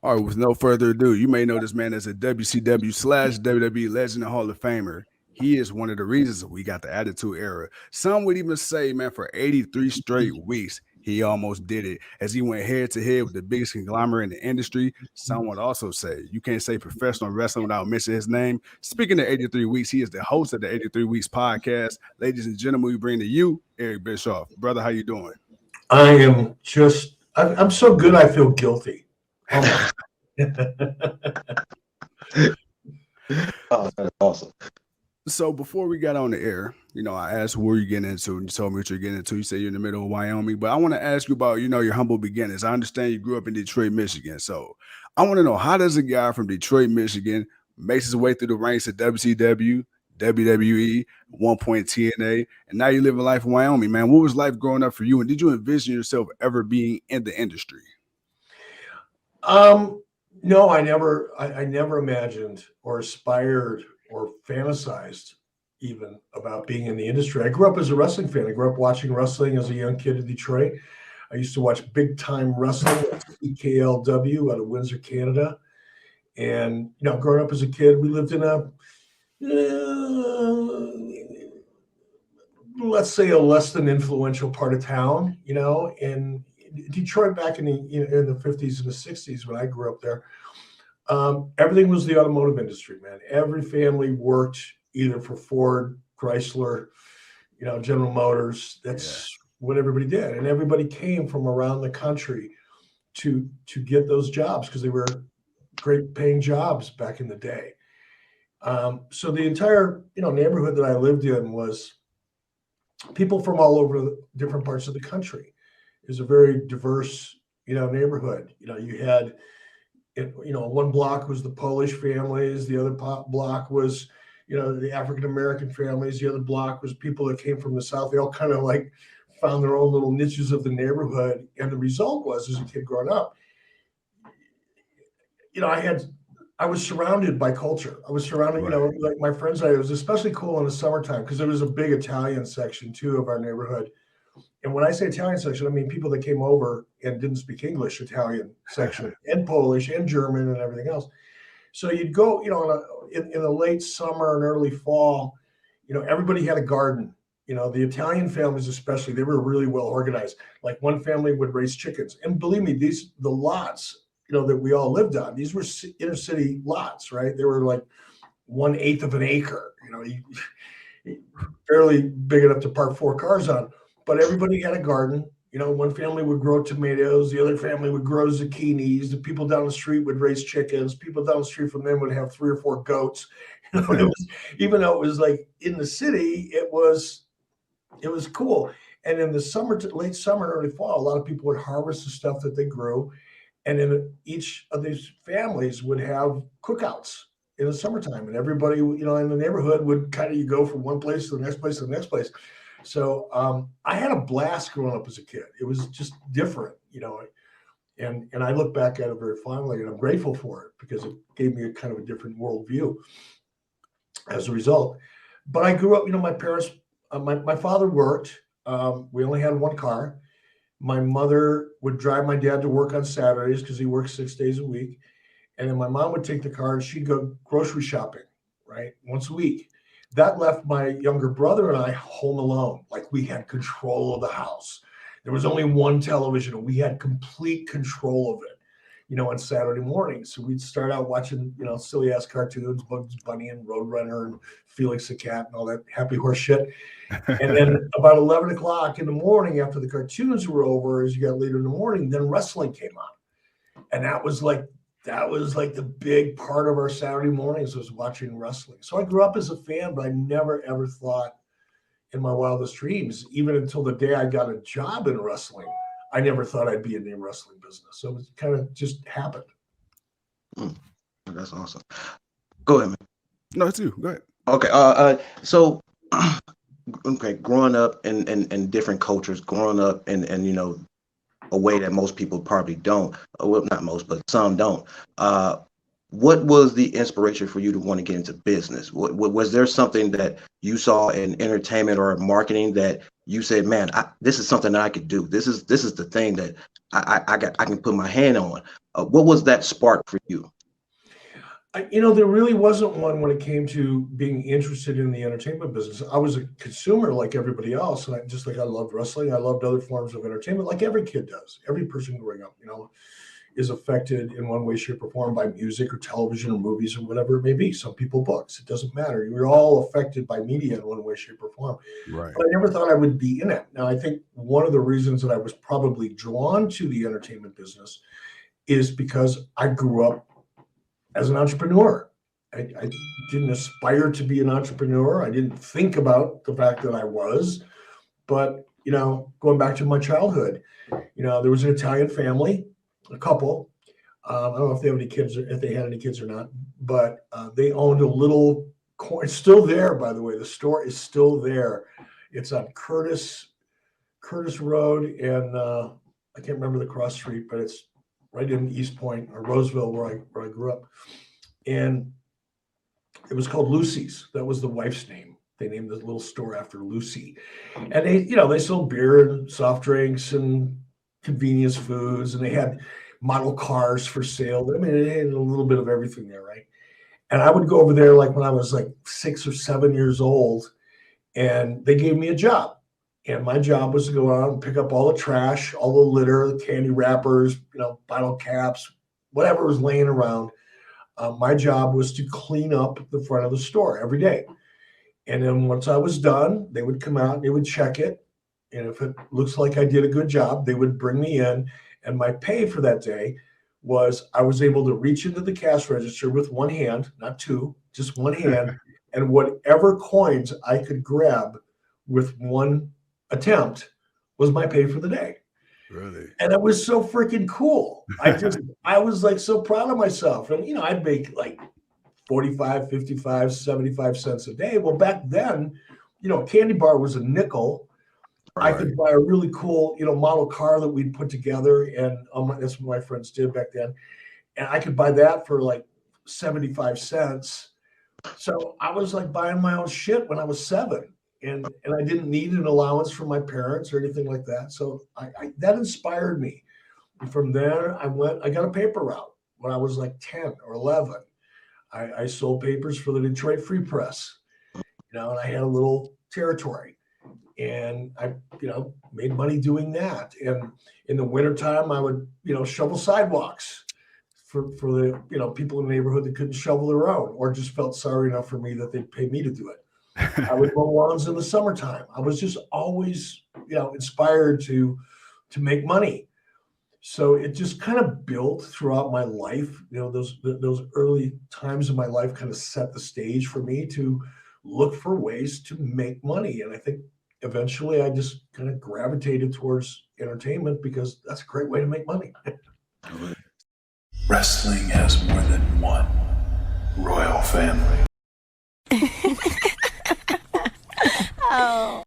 All right, with no further ado, you may know this man as a WCW/WWE legend and Hall of Famer. He is one of the reasons we got the Attitude Era. Some would even say, man, for 83 straight weeks, he almost did it as he went head to head with the biggest conglomerate in the industry. Some would also say you can't say professional wrestling without mentioning his name. Speaking of 83 weeks, he is the host of the 83 Weeks podcast. Ladies and gentlemen, we bring to you Eric Bischoff. Brother, how you doing? I am just, I'm so good I feel guilty. Oh, that's awesome. So before we got on the air, I asked where you're getting into, and you told me what you're getting into. You said you're in the middle of Wyoming, but I want to ask you about, your humble beginnings. I understand you grew up in Detroit, Michigan. So I want to know, how does a guy from Detroit, Michigan makes his way through the ranks of WCW, WWE, 1 point TNA, and now you live a life in Wyoming, man? What was life growing up for you? And did you envision yourself ever being in the industry? No, I never imagined or aspired or fantasized even about being in the industry. I grew up as a wrestling fan. I grew up watching wrestling as a young kid in Detroit. I used to watch big time wrestling at CKLW out of Windsor, Canada. And, growing up as a kid, we lived in let's say a less than influential part of town, in Detroit back in the 50s and the 60s when I grew up there. Everything was the automotive industry, man. Every family worked either for Ford, Chrysler, General Motors. That's what everybody did. And everybody came from around the country to get those jobs because they were great paying jobs back in the day. So the entire, neighborhood that I lived in was people from all over the different parts of the country. It was a very diverse, neighborhood. You had, one block was the Polish families. The other block was, the African-American families. The other block was people that came from the South. They all kind of like found their own little niches of the neighborhood. And the result was, as a kid growing up, I was surrounded by culture. I was surrounded, like my friends. It was especially cool in the summertime because there was a big Italian section too of our neighborhood. And when I say Italian section, I mean people that came over and didn't speak English, Italian section, and Polish and German and everything else. So you'd go, in the late summer and early fall, everybody had a garden. The Italian families especially, they were really well organized. Like one family would raise chickens. And believe me, the lots, that we all lived on, these were inner city lots, right? They were like 1/8 of an acre, fairly big enough to park 4 cars on. But everybody had a garden. One family would grow tomatoes. The other family would grow zucchinis. The people down the street would raise chickens. People down the street from them would have 3 or 4 goats. Even though it was like in the city, it was cool. And in the summer, late summer, and early fall, a lot of people would harvest the stuff that they grew. And then each of these families would have cookouts in the summertime. And everybody, in the neighborhood would you go from one place to the next place to the next place. So I had a blast growing up as a kid. It was just different, and I look back at it very fondly, and I'm grateful for it because it gave me a kind of a different worldview as a result. But I grew up, my parents, my father worked. We only had 1 car. My mother would drive my dad to work on Saturdays because he worked 6 days a week. And then my mom would take the car and she'd go grocery shopping, right, once a week. That left my younger brother and I home alone. Like we had control of the house. There was only 1 television and we had complete control of it, on Saturday mornings. So we'd start out watching, silly ass cartoons, Bugs Bunny and Roadrunner and Felix the Cat and all that happy horse shit. And then about 11 o'clock in the morning after the cartoons were over, as you got later in the morning, then wrestling came on. And that was like the big part of our Saturday mornings was watching wrestling. So I grew up as a fan, but I never, ever thought in my wildest dreams, even until the day I got a job in wrestling, I never thought I'd be in the wrestling business. So it kind of just happened. That's awesome. Go ahead, man. No, it's you. Go ahead. Okay. So, growing up in different cultures, growing up in a way that most people probably don't. Well, not most, but some don't. What was the inspiration for you to want to get into business? Was there something that you saw in entertainment or marketing that you said, "Man, this is something that I could do. This is the thing that I can put my hand on." What was that spark for you? There really wasn't one when it came to being interested in the entertainment business. I was a consumer like everybody else. And just like I loved wrestling, I loved other forms of entertainment like every kid does. Every person growing up, is affected in one way, shape, or form by music or television or movies or whatever it may be. Some people books. It doesn't matter. We're all affected by media in one way, shape, or form. Right. But I never thought I would be in it. Now, I think one of the reasons that I was probably drawn to the entertainment business is because I grew up as an entrepreneur. I didn't aspire to be an entrepreneur. I didn't think about the fact that I was. But, going back to my childhood, there was an Italian family, a couple. I don't know if they have any kids, if they had any kids or not, but they owned a little it's still there, by the way. The store is still there. It's on Curtis Road, and I can't remember the cross street, but it's right in East Point or Roseville, where I grew up. And it was called Lucy's. That was the wife's name. They named the little store after Lucy. And they sold beer and soft drinks and convenience foods, and they had model cars for sale. I mean, it had a little bit of everything there, right? And I would go over there like when I was like 6 or 7 years old, and they gave me a job. And my job was to go out and pick up all the trash, all the litter, the candy wrappers, bottle caps, whatever was laying around. My job was to clean up the front of the store every day. And then once I was done, they would come out and they would check it. And if it looks like I did a good job, they would bring me in. And my pay for that day was I was able to reach into the cash register with one hand, not two, just one hand, and whatever coins I could grab with one attempt was my pay for the day. Really? And it was so freaking cool. I was like so proud of myself. And, I'd make like 45, 55, 75 cents a day. Well, back then, a candy bar was a nickel. Right. I could buy a really cool, model car that we'd put together. And that's what my friends did back then. And I could buy that for like 75 cents. So I was like buying my own shit when I was 7. And I didn't need an allowance from my parents or anything like that. So that inspired me. And from there, I got a paper route when I was like 10 or 11. I sold papers for the Detroit Free Press, and I had a little territory. And I, made money doing that. And in the wintertime, I would, shovel sidewalks for the, people in the neighborhood that couldn't shovel their own or just felt sorry enough for me that they'd pay me to do it. I would mow lawns in the summertime. I was just always, inspired to make money. So it just kind of built throughout my life. Those early times of my life kind of set the stage for me to look for ways to make money. And I think eventually I just kind of gravitated towards entertainment because that's a great way to make money. Wrestling has more than one royal family. Oh.